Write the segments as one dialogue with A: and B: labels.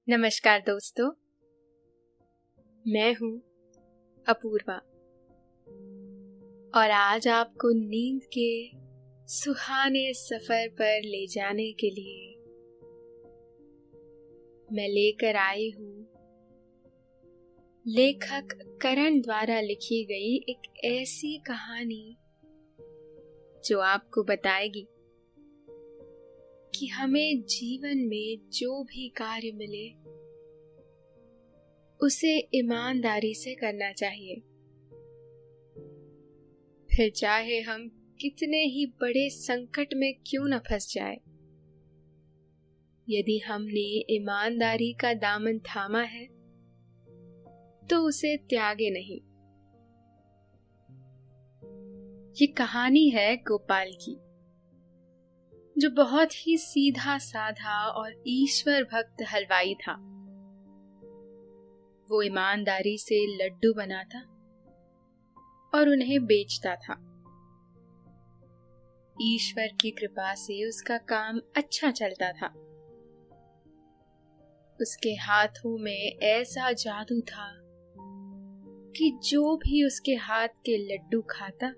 A: नमस्कार दोस्तों, मैं हूँ अपूर्वा और आज आपको नींद के सुहाने सफर पर ले जाने के लिए मैं लेकर आई हूँ लेखक करण द्वारा लिखी गई एक ऐसी कहानी जो आपको बताएगी कि हमें जीवन में जो भी कार्य मिले उसे ईमानदारी से करना चाहिए, फिर चाहे हम कितने ही बड़े संकट में क्यों न फंस जाए। यदि हमने ईमानदारी का दामन थामा है तो उसे त्यागे नहीं। ये कहानी है गोपाल की, जो बहुत ही सीधा साधा और ईश्वर भक्त हलवाई था। वो ईमानदारी से लड्डू बनाता और उन्हें बेचता था। ईश्वर की कृपा से उसका काम अच्छा चलता था। उसके हाथों में ऐसा जादू था कि जो भी उसके हाथ के लड्डू खाता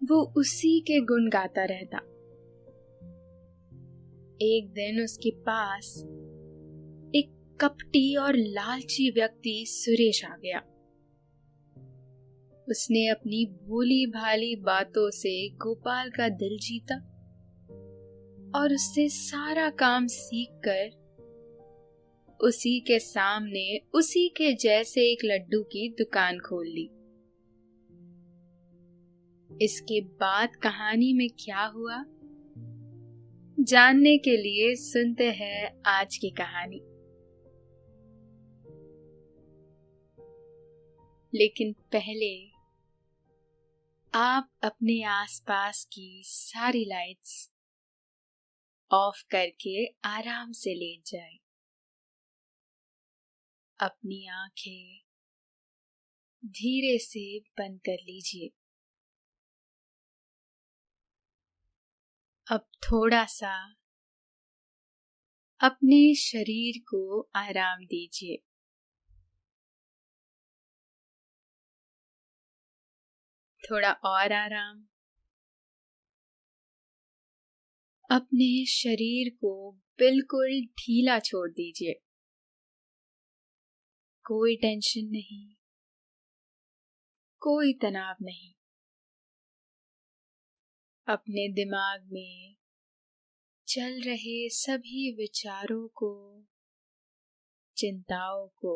A: वो उसी के गुण गाता रहता। एक दिन उसके पास एक कपटी और लालची व्यक्ति सुरेश आ गया। उसने अपनी भोली भाली बातों से गोपाल का दिल जीता और उससे सारा काम सीखकर उसी के सामने उसी के जैसे एक लड्डू की दुकान खोल ली। इसके बाद कहानी में क्या हुआ, जानने के लिए सुनते हैं आज की कहानी। लेकिन पहले आप अपने आसपास की सारी लाइट्स ऑफ करके आराम से लेट जाएं। अपनी आंखें धीरे से बंद कर लीजिए। अब थोड़ा सा अपने शरीर को आराम दीजिए। थोड़ा और आराम। अपने शरीर को बिल्कुल ढीला छोड़ दीजिए। कोई टेंशन नहीं, कोई तनाव नहीं। अपने दिमाग में चल रहे सभी विचारों को, चिंताओं को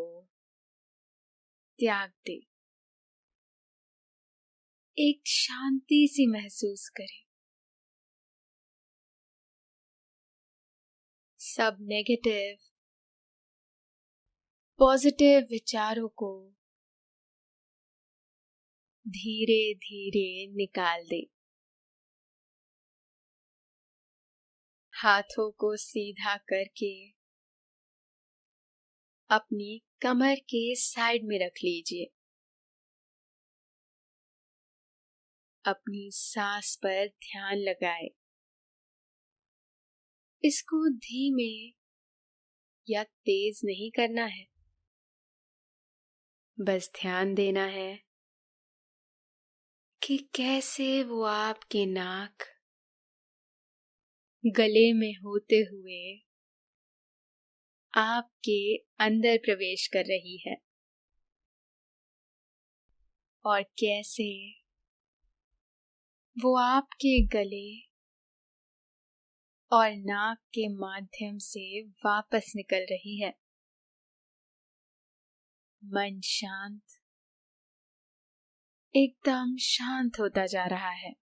A: त्याग दे। एक शांति सी महसूस करें। सब नेगेटिव पॉजिटिव विचारों को धीरे धीरे निकाल दे। हाथों को सीधा करके अपनी कमर के साइड में रख लीजिए। अपनी सांस पर ध्यान लगाए। इसको धीमे या तेज नहीं करना है, बस ध्यान देना है कि कैसे वो आपके नाक गले में होते हुए आपके अंदर प्रवेश कर रही है और कैसे वो आपके गले और नाक के माध्यम से वापस निकल रही है। मन शांत, एकदम शांत होता जा रहा है।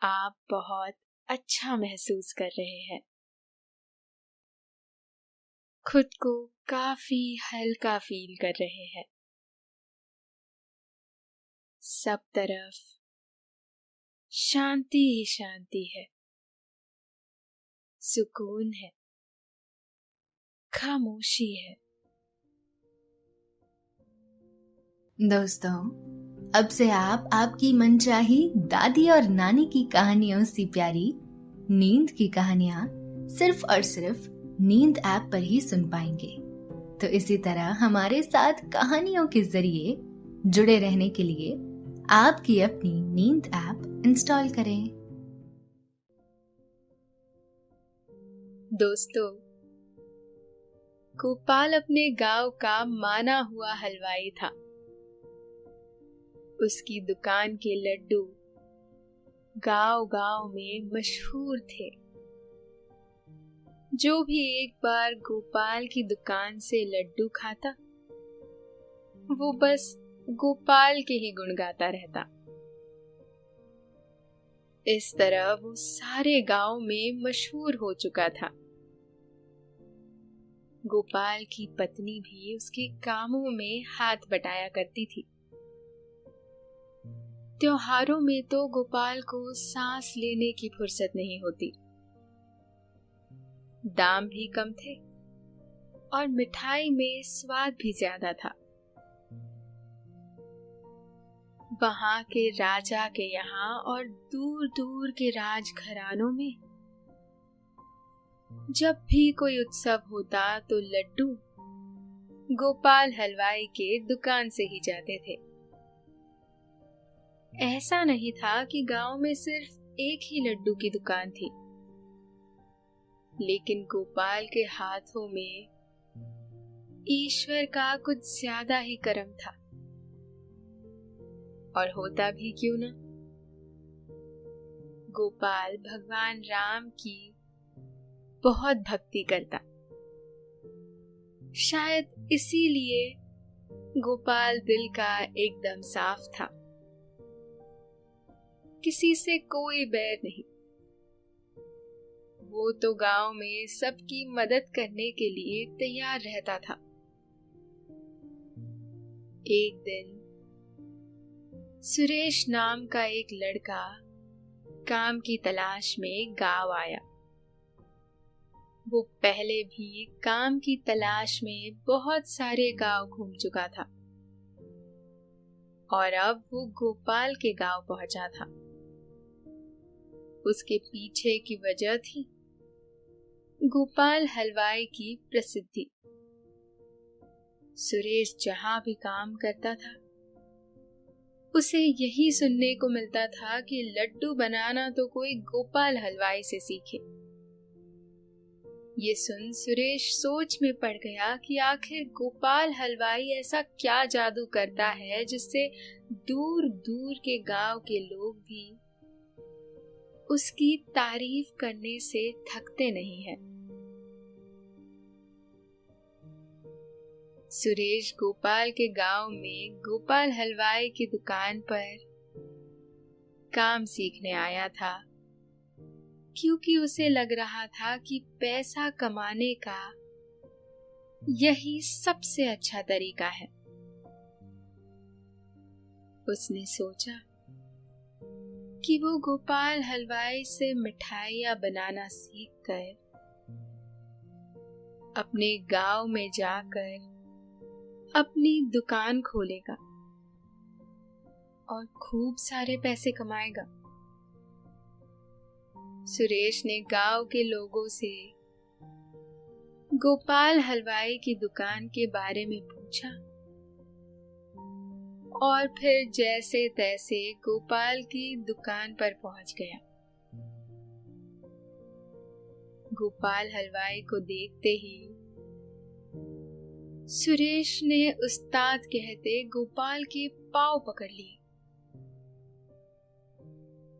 A: आप बहुत अच्छा महसूस कर रहे हैं। खुद को काफी हल्का फील कर रहे हैं। सब तरफ शांति ही शांति है, सुकून है, खामोशी है।
B: दोस्तों, अब से आप आपकी मनचाही दादी और नानी की कहानियों से प्यारी नींद की कहानियां सिर्फ और सिर्फ नींद ऐप पर ही सुन पाएंगे। तो इसी तरह हमारे साथ कहानियों के जरिए जुड़े रहने के लिए आपकी अपनी नींद ऐप इंस्टॉल करें।
A: दोस्तों, गोपाल अपने गांव का माना हुआ हलवाई था। उसकी दुकान के लड्डू गांव-गांव में मशहूर थे। जो भी एक बार गोपाल की दुकान से लड्डू खाता, वो बस गोपाल के ही गुण गाता रहता। इस तरह वो सारे गांव में मशहूर हो चुका था। गोपाल की पत्नी भी उसके कामों में हाथ बटाया करती थी। त्योहारों में तो गोपाल को सांस लेने की फुर्सत नहीं होती। दाम भी कम थे और मिठाई में स्वाद भी ज्यादा था। वहां के राजा के यहाँ और दूर दूर के राजघरानों में जब भी कोई उत्सव होता तो लड्डू गोपाल हलवाई के दुकान से ही जाते थे। ऐसा नहीं था कि गांव में सिर्फ एक ही लड्डू की दुकान थी, लेकिन गोपाल के हाथों में ईश्वर का कुछ ज्यादा ही करम था। और होता भी क्यों ना, गोपाल भगवान राम की बहुत भक्ति करता। शायद इसीलिए गोपाल दिल का एकदम साफ था। किसी से कोई बैर नहीं। वो तो गांव में सबकी मदद करने के लिए तैयार रहता था। एक दिन सुरेश नाम का एक लड़का काम की तलाश में गांव आया। वो पहले भी काम की तलाश में बहुत सारे गांव घूम चुका था और अब वो गोपाल के गांव पहुंचा था। उसके पीछे की वजह थी गोपाल हलवाई की प्रसिद्धि। सुरेश जहां भी काम करता था, उसे यही सुनने को मिलता था कि लड्डू बनाना तो कोई गोपाल हलवाई से सीखे। ये सुन सुरेश सोच में पड़ गया कि आखिर गोपाल हलवाई ऐसा क्या जादू करता है जिससे दूर दूर के गांव के लोग भी उसकी तारीफ करने से थकते नहीं हैं। सुरेश गोपाल के गांव में गोपाल हलवाई की दुकान पर काम सीखने आया था, क्योंकि उसे लग रहा था कि पैसा कमाने का यही सबसे अच्छा तरीका है। उसने सोचा कि वो गोपाल हलवाई से मिठाइयां बनाना सीखकर अपने गांव में जाकर अपनी दुकान खोलेगा और खूब सारे पैसे कमाएगा। सुरेश ने गांव के लोगों से गोपाल हलवाई की दुकान के बारे में पूछा और फिर जैसे तैसे गोपाल की दुकान पर पहुंच गया। गोपाल हलवाई को देखते ही सुरेश ने उस्ताद कहते गोपाल के पांव पकड़ लिए,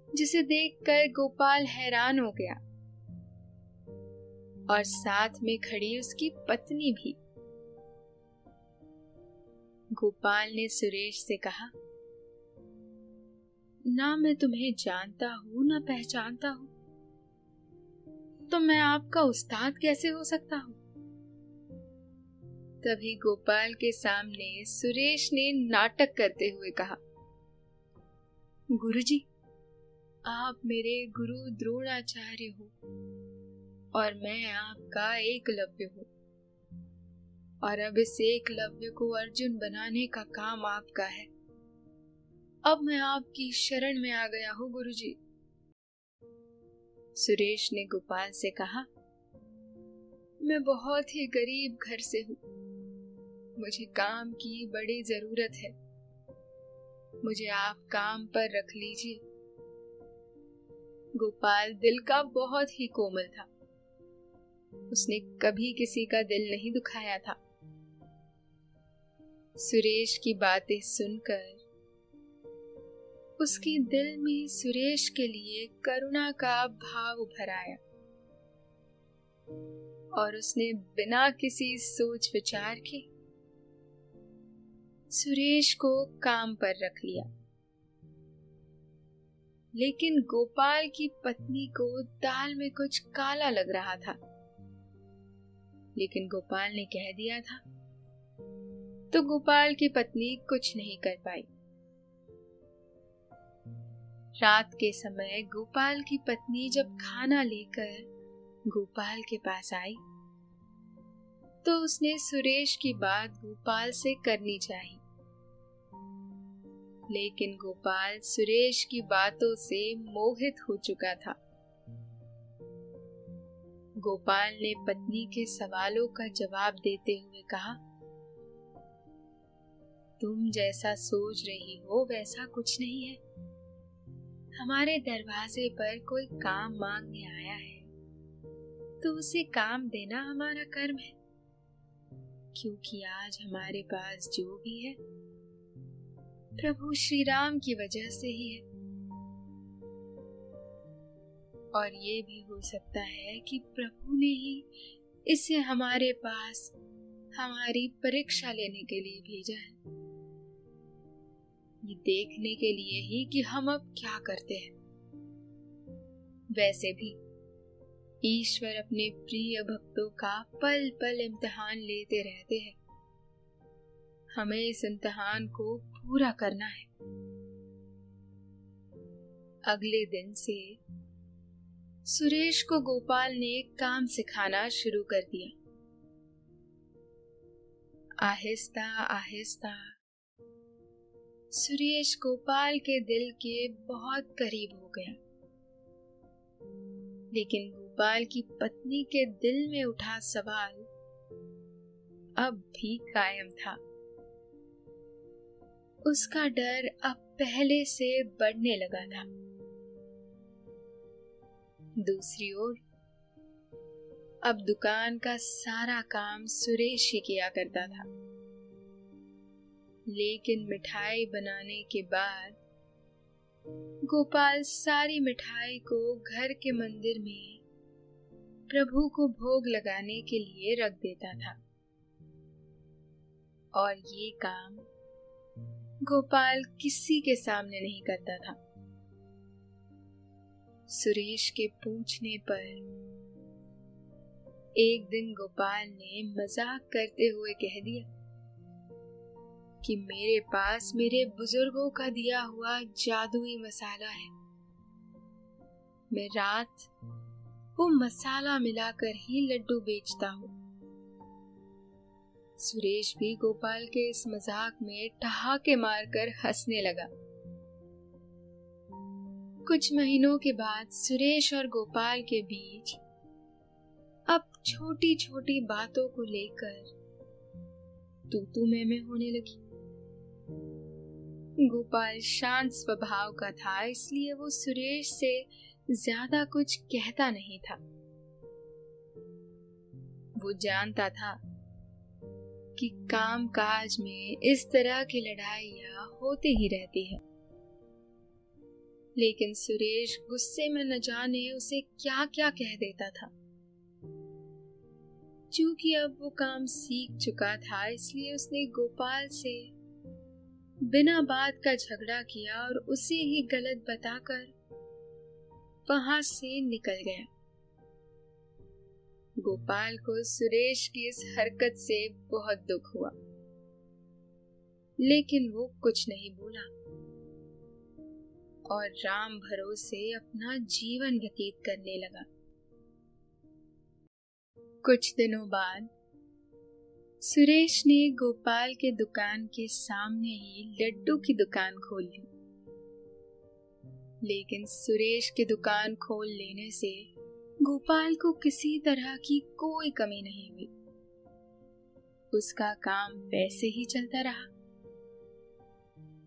A: जिसे देखकर गोपाल हैरान हो गया और साथ में खड़ी उसकी पत्नी भी। गोपाल ने सुरेश से कहा, ना मैं तुम्हें जानता हूं ना पहचानता हूं, तो मैं आपका उस्ताद कैसे हो सकता हूं? तभी गोपाल के सामने सुरेश ने नाटक करते हुए कहा, गुरुजी, आप मेरे गुरु द्रोणाचार्य हो और मैं आपका एकलव्य हूँ, और अब इस एकलव्य को अर्जुन बनाने का काम आपका है। अब मैं आपकी शरण में आ गया हूँ गुरुजी। सुरेश ने गोपाल से कहा, मैं बहुत ही गरीब घर से हूँ। मुझे काम की बड़ी जरूरत है। मुझे आप काम पर रख लीजिए। गोपाल दिल का बहुत ही कोमल था। उसने कभी किसी का दिल नहीं दुखाया था। सुरेश की बातें सुनकर उसके दिल में सुरेश के लिए करुणा का भाव उभर आया और उसने बिना किसी सोच विचार के सुरेश को काम पर रख लिया। लेकिन गोपाल की पत्नी को दाल में कुछ काला लग रहा था। लेकिन गोपाल ने कह दिया था तो गोपाल की पत्नी कुछ नहीं कर पाई। रात के समय गोपाल की पत्नी जब खाना लेकर गोपाल के पास आई तो उसने सुरेश की बात गोपाल से करनी चाहिए। लेकिन गोपाल सुरेश की बातों से मोहित हो चुका था। गोपाल ने पत्नी के सवालों का जवाब देते हुए कहा, तुम जैसा सोच रही हो वैसा कुछ नहीं है। हमारे दरवाजे पर कोई काम मांगने आया है तो उसे काम देना हमारा कर्म है, क्योंकि आज हमारे पास जो भी है प्रभु श्री राम की वजह से ही है। और ये भी हो सकता है कि प्रभु ने ही इसे हमारे पास हमारी परीक्षा लेने के लिए भेजा है, ये देखने के लिए ही कि हम अब क्या करते हैं। वैसे भी ईश्वर अपने प्रिय भक्तों का पल पल इम्तिहान लेते रहते हैं। हमें इस इम्तिहान को पूरा करना है। अगले दिन से सुरेश को गोपाल ने काम सिखाना शुरू कर दिया। आहिस्ता आहिस्ता सुरेश गोपाल के दिल के बहुत करीब हो गया। लेकिन गोपाल की पत्नी के दिल में उठा सवाल अब भी कायम था। उसका डर अब पहले से बढ़ने लगा था। दूसरी ओर अब दुकान का सारा काम सुरेश ही किया करता था। लेकिन मिठाई बनाने के बाद गोपाल सारी मिठाई को घर के मंदिर में प्रभु को भोग लगाने के लिए रख देता था। और ये काम गोपाल किसी के सामने नहीं करता था। सुरेश के पूछने पर एक दिन गोपाल ने मजाक करते हुए कह दिया कि मेरे पास मेरे बुजुर्गों का दिया हुआ जादुई मसाला है। मैं रात वो मसाला मिलाकर ही लड्डू बेचता हूँ। सुरेश भी गोपाल के इस मजाक में ठहाके मारकर हंसने लगा। कुछ महीनों के बाद सुरेश और गोपाल के बीच अब छोटी छोटी बातों को लेकर तू मैं होने लगी। गोपाल शांत स्वभाव का था, इसलिए वो सुरेश से ज्यादा कुछ कहता नहीं था। वो जानता था कि काम काज में इस तरह की लड़ाइयां होती ही रहती है। लेकिन सुरेश गुस्से में न जाने उसे क्या क्या कह देता था। चूंकि अब वो काम सीख चुका था, इसलिए उसने गोपाल से बिना बात का झगड़ा किया और उसे ही गलत बताकर वहां से निकल गया। गोपाल को सुरेश की इस हरकत से बहुत दुख हुआ, लेकिन वो कुछ नहीं बोला और राम भरोसे अपना जीवन व्यतीत करने लगा। कुछ दिनों बाद सुरेश ने गोपाल के दुकान के सामने ही लड्डू की दुकान खोल ली। लेकिन सुरेश की दुकान खोल लेने से गोपाल को किसी तरह की कोई कमी नहीं हुई। उसका काम वैसे ही चलता रहा।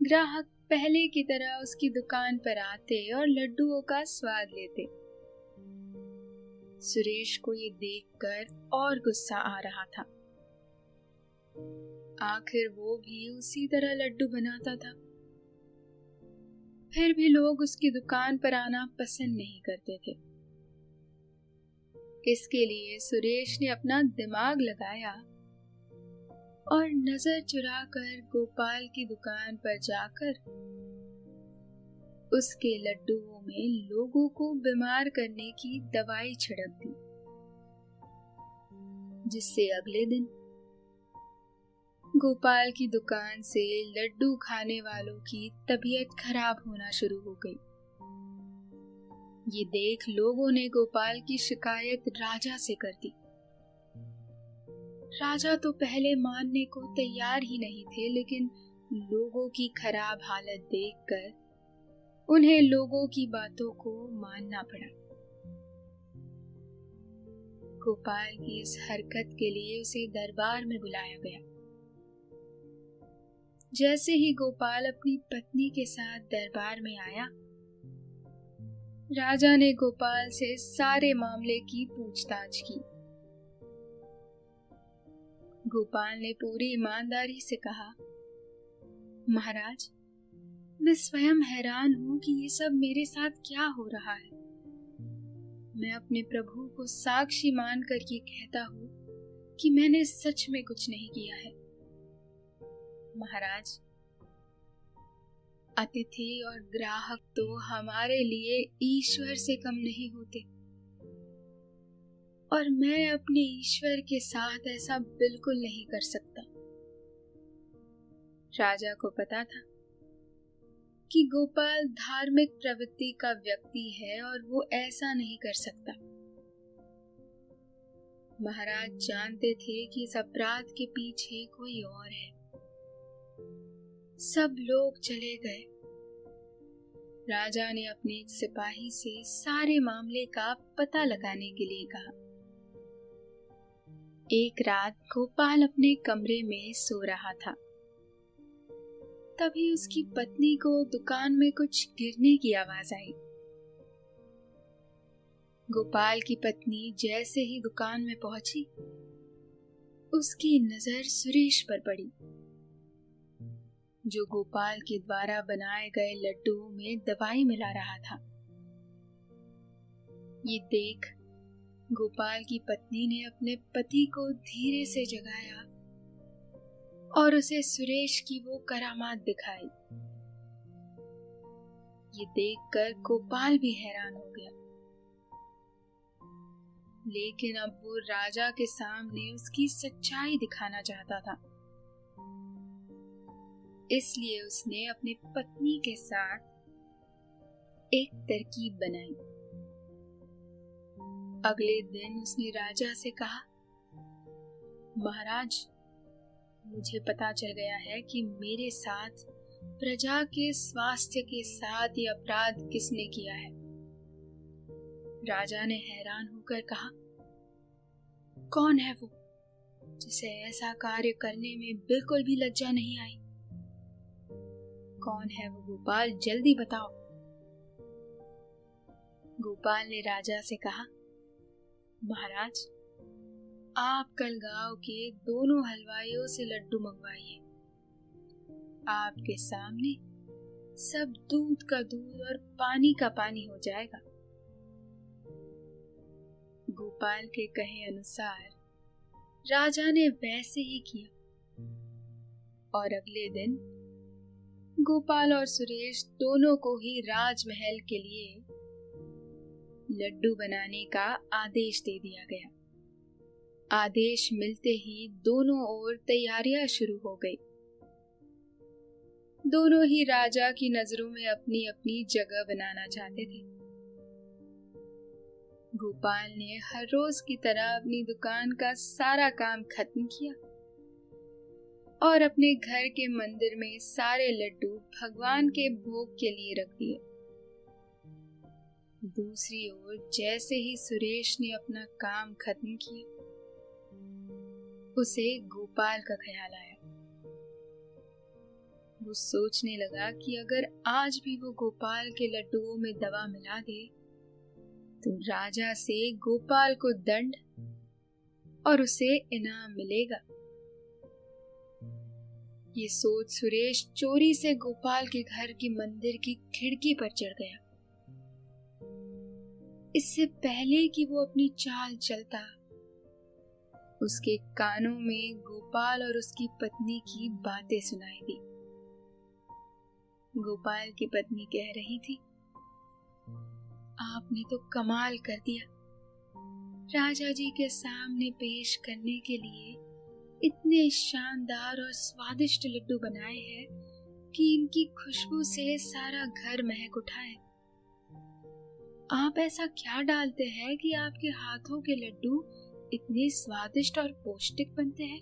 A: ग्राहक पहले की तरह उसकी दुकान पर आते और लड्डुओं का स्वाद लेते। सुरेश को ये देखकर और गुस्सा आ रहा था। आखिर वो भी उसी तरह लड्डू बनाता था। फिर भी लोग उसकी दुकान पर आना पसंद नहीं करते थे। इसके लिए सुरेश ने अपना दिमाग लगाया और नजर चुराकर गोपाल की दुकान पर जाकर उसके लड्डुओं में लोगों को बीमार करने की दवाई छिड़क दी, जिससे अगले दिन गोपाल की दुकान से लड्डू खाने वालों की तबीयत खराब होना शुरू हो गई। ये देख लोगों ने गोपाल की शिकायत राजा से कर दी। राजा तो पहले मानने को तैयार ही नहीं थे, लेकिन लोगों की खराब हालत देखकर उन्हें लोगों की बातों को मानना पड़ा। गोपाल की इस हरकत के लिए उसे दरबार में बुलाया गया। जैसे ही गोपाल अपनी पत्नी के साथ दरबार में आया, राजा ने गोपाल से सारे मामले की पूछताछ की। गोपाल ने पूरी ईमानदारी से कहा, महाराज, मैं स्वयं हैरान हूं कि ये सब मेरे साथ क्या हो रहा है। मैं अपने प्रभु को साक्षी मानकर ये कहता हूं कि मैंने सच में कुछ नहीं किया है। महाराज, अतिथि और ग्राहक तो हमारे लिए ईश्वर से कम नहीं होते, और मैं अपने ईश्वर के साथ ऐसा बिल्कुल नहीं कर सकता। राजा को पता था कि गोपाल धार्मिक प्रवृत्ति का व्यक्ति है और वो ऐसा नहीं कर सकता। महाराज जानते थे कि इस अपराध के पीछे कोई और है। सब लोग चले गए। राजा ने अपने एक सिपाही से सारे मामले का पता लगाने के लिए कहा। एक रात गोपाल अपने कमरे में सो रहा था। तभी उसकी पत्नी को दुकान में कुछ गिरने की आवाज आई। गोपाल की पत्नी जैसे ही दुकान में पहुंची, उसकी नजर सुरेश पर पड़ी, जो गोपाल के द्वारा बनाए गए लड्डुओं में दवाई मिला रहा था। ये देख गोपाल की पत्नी ने अपने पति को धीरे से जगाया और उसे सुरेश की वो करामात दिखाई। ये देखकर गोपाल भी हैरान हो गया, लेकिन अब वो राजा के सामने उसकी सच्चाई दिखाना चाहता था। इसलिए उसने अपनी पत्नी के साथ एक तरकीब बनाई। अगले दिन उसने राजा से कहा, महाराज, मुझे पता चल गया है कि मेरे साथ प्रजा के स्वास्थ्य के साथ ये अपराध किसने किया है। राजा ने हैरान होकर कहा, कौन है वो जिसे ऐसा कार्य करने में बिल्कुल भी लज्जा नहीं आई? कौन है वो गोपाल, जल्दी बताओ। गोपाल ने राजा से कहा, महाराज, आप कल गांव के दोनों हलवाइयों से लड्डू मंगवाइए। आपके सामने सब दूध का दूध और पानी का पानी हो जाएगा। गोपाल के कहे अनुसार राजा ने वैसे ही किया और अगले दिन गोपाल और सुरेश दोनों को ही राजमहल के लिए लड्डू बनाने का आदेश दे दिया गया। आदेश मिलते ही दोनों ओर तैयारियां शुरू हो गई। दोनों ही राजा की नजरों में अपनी अपनी जगह बनाना चाहते थे। गोपाल ने हर रोज की तरह अपनी दुकान का सारा काम खत्म किया और अपने घर के मंदिर में सारे लड्डू भगवान के भोग के लिए रख दिए। दूसरी ओर जैसे ही सुरेश ने अपना काम खत्म किया, उसे गोपाल का ख्याल आया। वो सोचने लगा कि अगर आज भी वो गोपाल के लड्डुओं में दवा मिला दे तो राजा से गोपाल को दंड और उसे इनाम मिलेगा। ये सोच सुरेश चोरी से गोपाल के घर की मंदिर की खिड़की पर चढ़ गया। इससे पहले कि वो अपनी चाल चलता, उसके कानों में गोपाल और उसकी पत्नी की बातें सुनाई दी। गोपाल की पत्नी कह रही थी, आपने तो कमाल कर दिया। राजा जी के सामने पेश करने के लिए इतने शानदार और स्वादिष्ट लड्डू बनाए हैं कि इनकी खुशबू से सारा घर महक उठा है। आप ऐसा क्या डालते हैं कि आपके हाथों के लड्डू इतने स्वादिष्ट और पौष्टिक बनते हैं?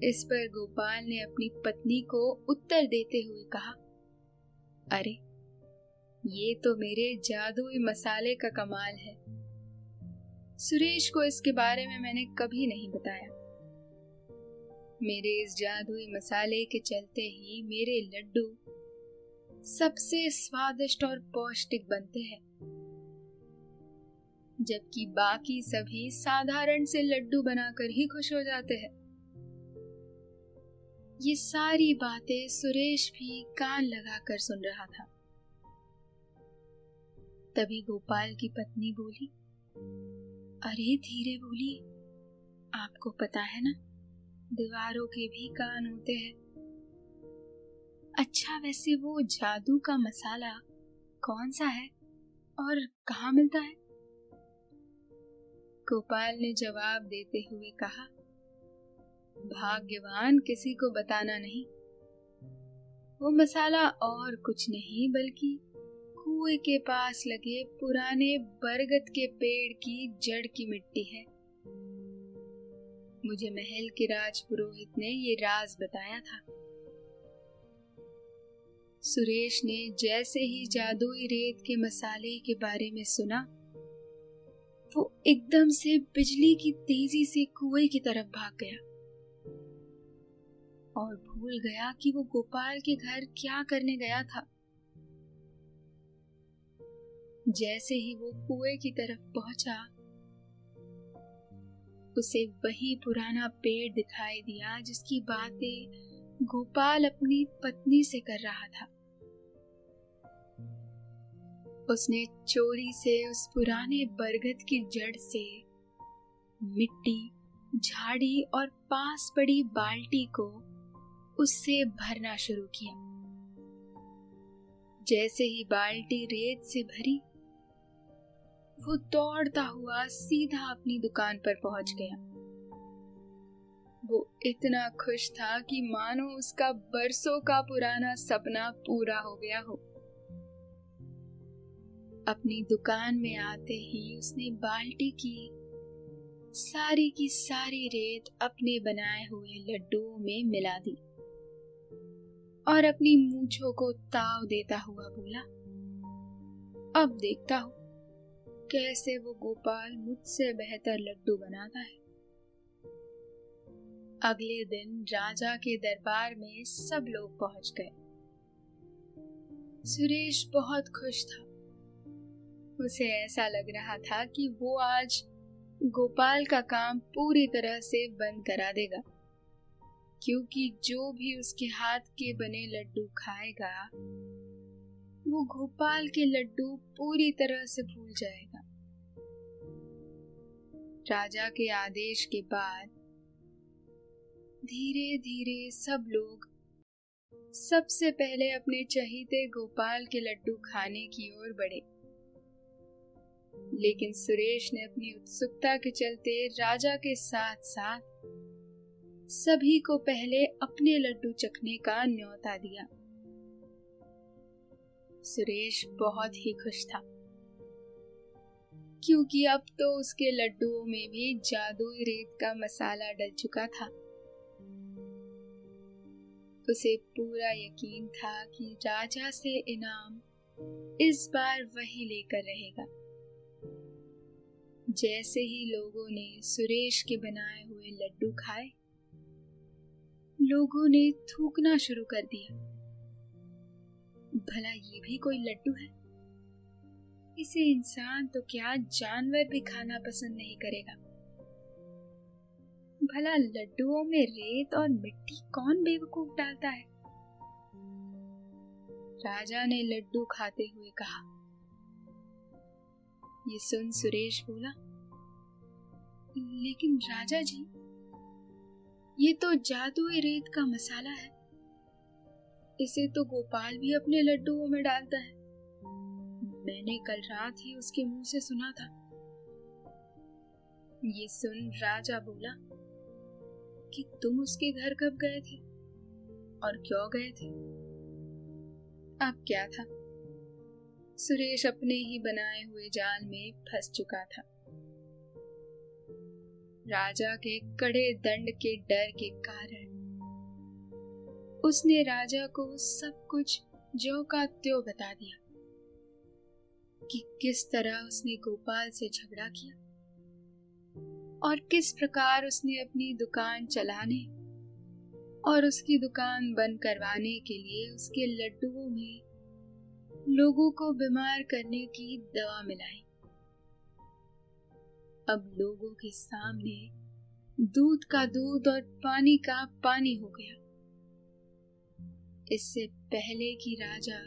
A: इस पर गोपाल ने अपनी पत्नी को उत्तर देते हुए कहा, अरे ये तो मेरे जादुई मसाले का कमाल है। सुरेश को इसके बारे में मैंने कभी नहीं बताया। मेरे इस जादुई मसाले के चलते ही मेरे लड्डू सबसे स्वादिष्ट और पौष्टिक बनते हैं, जबकि बाकी सभी साधारण से लड्डू बनाकर ही खुश हो जाते हैं। ये सारी बातें सुरेश भी कान लगाकर सुन रहा था। तभी गोपाल की पत्नी बोली, अरे धीरे बोलिए, आपको पता है ना, दीवारों के भी कान होते हैं। अच्छा, वैसे वो जादू का मसाला कौन सा है और कहाँ मिलता है? गोपाल ने जवाब देते हुए कहा, भाग्यवान किसी को बताना नहीं। वो मसाला और कुछ नहीं बल्कि कुएं के पास लगे पुराने बरगद के पेड़ की जड़ की मिट्टी है। मुझे महल के राजपुरोहित ने ये राज बताया था। सुरेश ने जैसे ही जादुई रेत के मसाले के बारे में सुना, वो एकदम से बिजली की तेजी से कुएं की तरफ भाग गया और भूल गया कि वो गोपाल के घर क्या करने गया था। जैसे ही वो कुएं की तरफ पहुंचा, उसे वही पुराना पेड़ दिखाई दिया जिसकी बातें गोपाल अपनी पत्नी से कर रहा था। उसने चोरी से उस पुराने बरगद की जड़ से मिट्टी, झाड़ी और पास पड़ी बाल्टी को उससे भरना शुरू किया। जैसे ही बाल्टी रेत से भरी, वो दौड़ता हुआ सीधा अपनी दुकान पर पहुंच गया। वो इतना खुश था कि मानो उसका बरसों का पुराना सपना पूरा हो गया हो। अपनी दुकान में आते ही उसने बाल्टी की सारी रेत अपने बनाए हुए लड्डुओं में मिला दी और अपनी मूंछों को ताव देता हुआ बोला, अब देखता हूं कैसे वो गोपाल मुझसे बेहतर लड्डू बनाता है। अगले दिन राजा के दरबार में सब लोग पहुंच गए। सुरेश बहुत खुश था। उसे ऐसा लग रहा था कि वो आज गोपाल का काम पूरी तरह से बंद करा देगा, क्योंकि जो भी उसके हाथ के बने लड्डू खाएगा वो गोपाल के लड्डू पूरी तरह से भूल जाएगा। राजा के आदेश के बाद धीरे धीरे सब लोग सबसे पहले अपने चहीते गोपाल के लड्डू खाने की ओर बढ़े। लेकिन सुरेश ने अपनी उत्सुकता के चलते राजा के साथ साथ सभी को पहले अपने लड्डू चखने का न्योता दिया। सुरेश बहुत ही खुश था, क्योंकि अब तो उसके लड्डुओं में भी जादुई रेत का मसाला डल चुका था। उसे पूरा यकीन था कि राजा से इनाम इस बार वही लेकर रहेगा। जैसे ही लोगों ने सुरेश के बनाए हुए लड्डू खाए, लोगों ने थूकना शुरू कर दिया। भला ये भी कोई लड्डू है? इसे इंसान तो क्या जानवर भी खाना पसंद नहीं करेगा। भला लड्डुओं में रेत और मिट्टी कौन बेवकूफ डालता है? राजा ने लड्डू खाते हुए कहा। ये सुन सुरेश बोला, लेकिन राजा जी, ये तो जादुई रेत का मसाला है। इसे तो गोपाल भी अपने लड्डुओं में डालता है। मैंने कल रात ही उसके मुंह से सुना था। ये सुन राजा बोला कि तुम उसके घर कब गए थे और क्यों गए थे? अब क्या था, सुरेश अपने ही बनाए हुए जाल में फंस चुका था। राजा के कड़े दंड के डर के कारण उसने राजा को सब कुछ ज्यों का त्यों बता दिया कि किस तरह उसने गोपाल से झगड़ा किया और किस प्रकार उसने अपनी दुकान चलाने और उसकी दुकान बंद करवाने के लिए उसके लड्डुओं में लोगों को बीमार करने की दवा मिलाई। अब लोगों के सामने दूध का दूध और पानी का पानी हो गया। इससे पहले कि राजा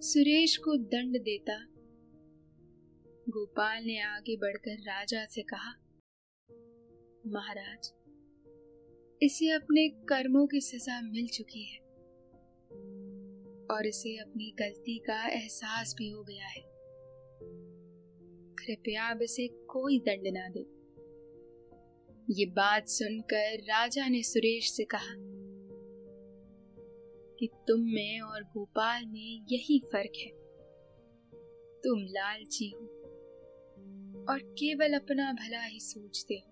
A: सुरेश को दंड देता, गोपाल ने आगे बढ़कर राजा से कहा, महाराज, इसे अपने कर्मों की सजा मिल चुकी है और इसे अपनी गलती का एहसास भी हो गया है। कृपया अब इसे कोई दंड ना दे। ये बात सुनकर राजा ने सुरेश से कहा कि तुम में और गोपाल में यही फर्क है। तुम लालची हो और केवल अपना भला ही सोचते हो।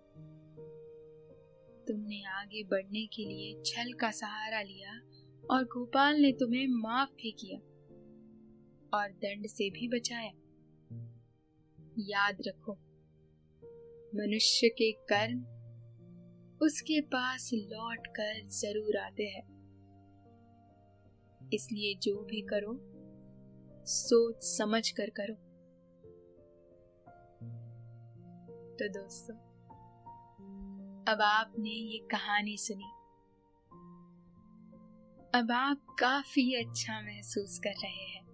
A: तुमने आगे बढ़ने के लिए छल का सहारा लिया और गोपाल ने तुम्हें माफ भी किया और दंड से भी बचाया। याद रखो, मनुष्य के कर्म उसके पास लौट कर जरूर आते हैं। इसलिए जो भी करो, सोच समझ कर करो। तो दोस्तों, अब आपने ये कहानी सुनी। अब आप काफी अच्छा महसूस कर रहे हैं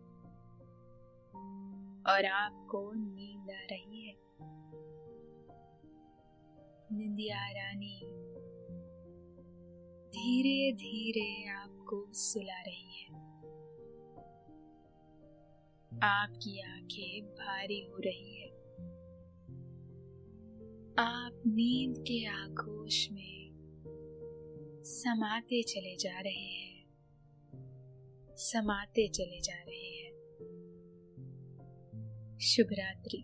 A: और आपको नींद आ रही है। निंदिया रानी धीरे धीरे आपको सुला रही है। आपकी आंखें भारी हो रही है। आप नींद के आगोश में समाते चले जा रहे हैं, समाते चले जा रहे हैं। शुभ रात्रि।